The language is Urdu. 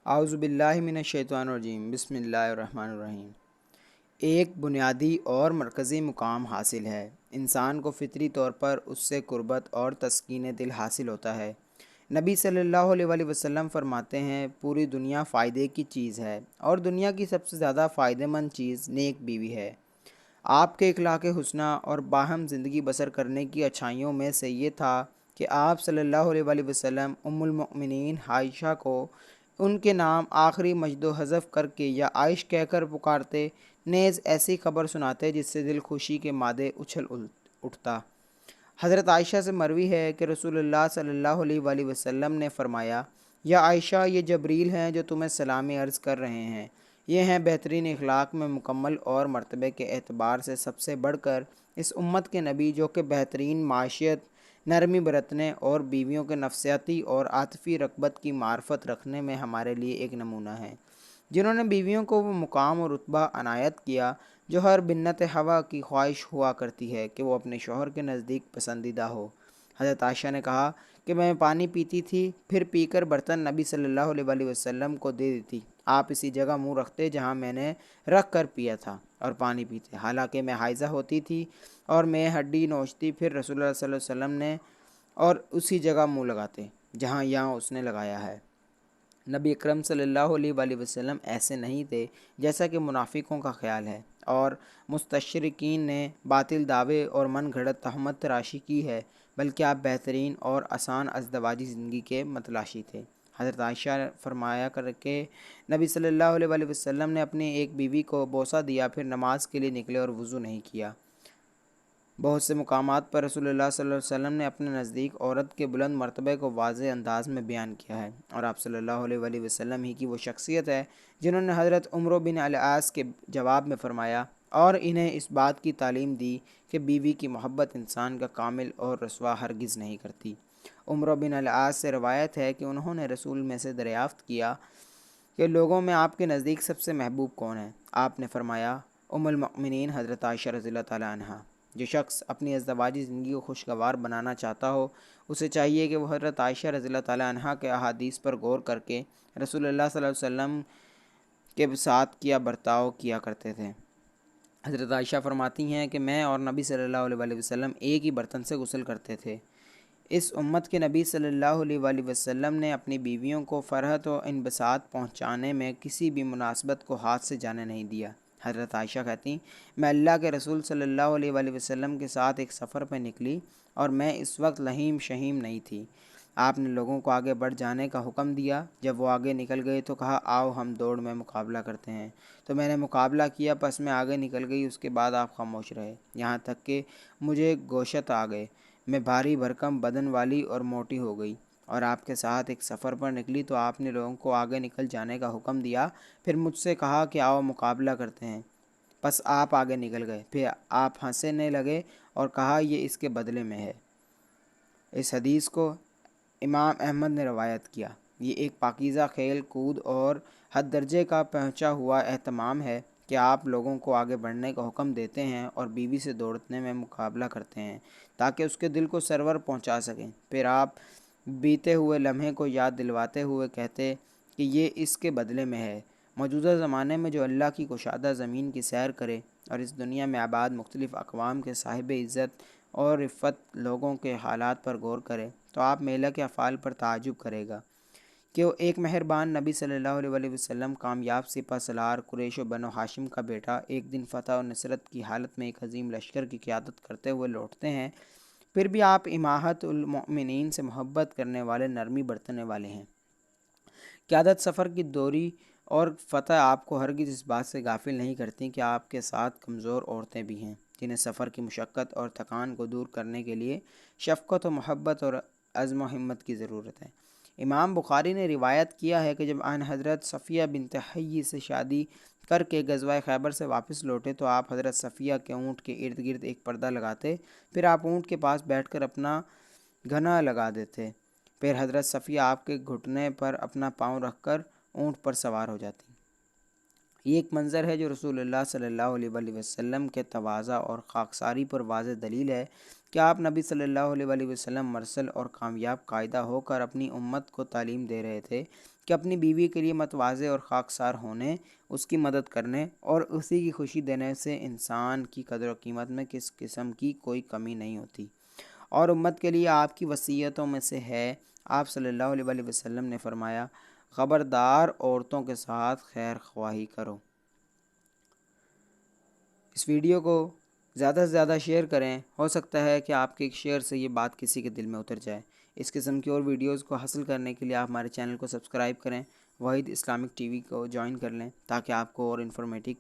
اعوذ باللہ من الشیطان الرجیم، بسم اللہ الرحمن الرحیم۔ ایک بنیادی اور مرکزی مقام حاصل ہے۔ انسان کو فطری طور پر اس سے قربت اور تسکین دل حاصل ہوتا ہے۔ نبی صلی اللہ علیہ وآلہ وسلم فرماتے ہیں، پوری دنیا فائدے کی چیز ہے اور دنیا کی سب سے زیادہ فائدہ مند چیز نیک بیوی ہے۔ آپ کے اخلاق حسنہ اور باہم زندگی بسر کرنے کی اچھائیوں میں سے یہ تھا کہ آپ صلی اللہ علیہ وآلہ وسلم ام المؤمنین عائشہ کو ان کے نام آخری مجد و حذف کر کے یا عائش کہہ کر پکارتے، نیز ایسی خبر سناتے جس سے دل خوشی کے مادے اچھل اٹھتا۔ حضرت عائشہ سے مروی ہے کہ رسول اللہ صلی اللہ علیہ وآلہ وسلم نے فرمایا، یا عائشہ، یہ جبریل ہیں جو تمہیں سلامی عرض کر رہے ہیں۔ یہ ہیں بہترین اخلاق میں مکمل اور مرتبے کے اعتبار سے سب سے بڑھ کر اس امت کے نبی، جو کہ بہترین معاشیت، نرمی برتنے اور بیویوں کے نفسیاتی اور عاطفی رغبت کی معرفت رکھنے میں ہمارے لیے ایک نمونہ ہیں، جنہوں نے بیویوں کو وہ مقام اور رتبہ عنایت کیا جو ہر بنت ہوا کی خواہش ہوا کرتی ہے کہ وہ اپنے شوہر کے نزدیک پسندیدہ ہو۔ حضرت عائشہ نے کہا کہ میں پانی پیتی تھی، پھر پی کر برتن نبی صلی اللہ علیہ وآلہ وسلم کو دے دیتی۔ آپ اسی جگہ منہ رکھتے جہاں میں نے رکھ کر پیا تھا اور پانی پیتے، حالانکہ میں حائضہ ہوتی تھی، اور میں ہڈی نوچتی، پھر رسول اللہ صلی اللہ علیہ وسلم نے اور اسی جگہ منہ لگاتے جہاں یہاں اس نے لگایا ہے۔ نبی اکرم صلی اللہ علیہ وآلہ وسلم ایسے نہیں تھے جیسا کہ منافقوں کا خیال ہے اور مستشرقین نے باطل دعوے اور من گھڑت تہمت تراشی کی ہے، بلکہ آپ بہترین اور آسان ازدواجی زندگی کے متلاشی تھے۔ حضرت عائشہ فرمایا کر کے نبی صلی اللہ علیہ وآلہ وسلم نے اپنی ایک بیوی کو بوسہ دیا، پھر نماز کے لیے نکلے اور وضو نہیں کیا۔ بہت سے مقامات پر رسول اللہ صلی اللہ علیہ وسلم نے اپنے نزدیک عورت کے بلند مرتبے کو واضح انداز میں بیان کیا ہے، اور آپ صلی اللہ علیہ وآلہ وسلم ہی کی وہ شخصیت ہے جنہوں نے حضرت عمرو بن العاص کے جواب میں فرمایا اور انہیں اس بات کی تعلیم دی کہ بیوی کی محبت انسان کا کامل اور رسوا ہرگز نہیں کرتی۔ عمرو بن العاص سے روایت ہے کہ انہوں نے رسول میں سے دریافت کیا کہ لوگوں میں آپ کے نزدیک سب سے محبوب کون ہے؟ آپ نے فرمایا، ام المؤمنین حضرت عائشہ رضی اللہ تعالیٰ عنہا۔ جو شخص اپنی ازدواجی زندگی کو خوشگوار بنانا چاہتا ہو، اسے چاہیے کہ وہ حضرت عائشہ رضی اللہ تعالیٰ عنہا کے احادیث پر غور کر کے رسول اللہ صلی اللہ علیہ وسلم کے ساتھ کیا برتاؤ کیا کرتے تھے۔ حضرت عائشہ فرماتی ہیں کہ میں اور نبی صلی اللہ علیہ وآلہ وسلم ایک ہی برتن سے غسل کرتے تھے۔ اس امت کے نبی صلی اللہ علیہ وآلہ وسلم نے اپنی بیویوں کو فرحت و انبساط پہنچانے میں کسی بھی مناسبت کو ہاتھ سے جانے نہیں دیا۔ حضرت عائشہ کہتی، میں اللہ کے رسول صلی اللہ علیہ وآلہ وسلم کے ساتھ ایک سفر پہ نکلی اور میں اس وقت لہیم شہیم نہیں تھی۔ آپ نے لوگوں کو آگے بڑھ جانے کا حکم دیا۔ جب وہ آگے نکل گئے تو کہا، آؤ ہم دوڑ میں مقابلہ کرتے ہیں۔ تو میں نے مقابلہ کیا، پس میں آگے نکل گئی۔ اس کے بعد آپ خاموش رہے، یہاں تک کہ مجھے گوشت آ گئے، میں بھاری بھرکم بدن والی اور موٹی ہو گئی، اور آپ کے ساتھ ایک سفر پر نکلی تو آپ نے لوگوں کو آگے نکل جانے کا حکم دیا، پھر مجھ سے کہا کہ آؤ مقابلہ کرتے ہیں، پس آپ آگے نکل گئے، پھر آپ ہنسنے لگے اور کہا یہ اس کے بدلے میں ہے۔ اس حدیث کو امام احمد نے روایت کیا۔ یہ ایک پاکیزہ کھیل کود اور حد درجے کا پہنچا ہوا اہتمام ہے کہ آپ لوگوں کو آگے بڑھنے کا حکم دیتے ہیں اور بیوی سے دوڑنے میں مقابلہ کرتے ہیں تاکہ اس کے دل کو سرور پہنچا سکیں۔ پھر آپ بیتے ہوئے لمحے کو یاد دلواتے ہوئے کہتے کہ یہ اس کے بدلے میں ہے۔ موجودہ زمانے میں جو اللہ کی کشادہ زمین کی سیر کرے اور اس دنیا میں آباد مختلف اقوام کے صاحب عزت اور عفت لوگوں کے حالات پر غور کرے تو آپ میلہ کے افعال پر تعجب کرے گا کہ وہ ایک مہربان نبی صلی اللہ علیہ وآلہ وسلم، کامیاب سپہ سالار قریش و بنو ہاشم کا بیٹا، ایک دن فتح و نصرت کی حالت میں ایک عظیم لشکر کی قیادت کرتے ہوئے لوٹتے ہیں، پھر بھی آپ اماہت المؤمنین سے محبت کرنے والے، نرمی برتنے والے ہیں۔ قیادت سفر کی دوری اور فتح آپ کو ہرگز اس بات سے غافل نہیں کرتی کہ آپ کے ساتھ کمزور عورتیں بھی ہیں، جنہیں سفر کی مشقت اور تھکان کو دور کرنے کے لیے شفقت و محبت اور عزم و ہمت کی ضرورت ہے۔ امام بخاری نے روایت کیا ہے کہ جب آن حضرت صفیہ بنت حیی سے شادی کر کے غزوہ خیبر سے واپس لوٹے تو آپ حضرت صفیہ کے اونٹ کے ارد گرد ایک پردہ لگاتے، پھر آپ اونٹ کے پاس بیٹھ کر اپنا گھنا لگا دیتے، پھر حضرت صفیہ آپ کے گھٹنے پر اپنا پاؤں رکھ کر اونٹ پر سوار ہو جاتی۔ یہ ایک منظر ہے جو رسول اللہ صلی اللہ علیہ وآلہ وسلم کے تواضع اور خاکساری پر واضح دلیل ہے کہ آپ نبی صلی اللہ علیہ وآلہ وسلم مرسل اور کامیاب قائدہ ہو کر اپنی امت کو تعلیم دے رہے تھے کہ اپنی بیوی کے لیے متواضع اور خاکسار ہونے، اس کی مدد کرنے اور اسی کی خوشی دینے سے انسان کی قدر و قیمت میں کس قسم کی کوئی کمی نہیں ہوتی۔ اور امت کے لیے آپ کی وصیتوں میں سے ہے، آپ صلی اللہ علیہ وآلہ وسلم نے فرمایا، خبردار عورتوں کے ساتھ خیر خواہی کرو۔ اس ویڈیو کو زیادہ سے زیادہ شیئر کریں، ہو سکتا ہے کہ آپ کے ایک شیئر سے یہ بات کسی کے دل میں اتر جائے۔ اس قسم کی اور ویڈیوز کو حاصل کرنے کے لیے آپ ہمارے چینل کو سبسکرائب کریں، واحد اسلامک ٹی وی کو جوائن کر لیں تاکہ آپ کو اور انفارمیٹو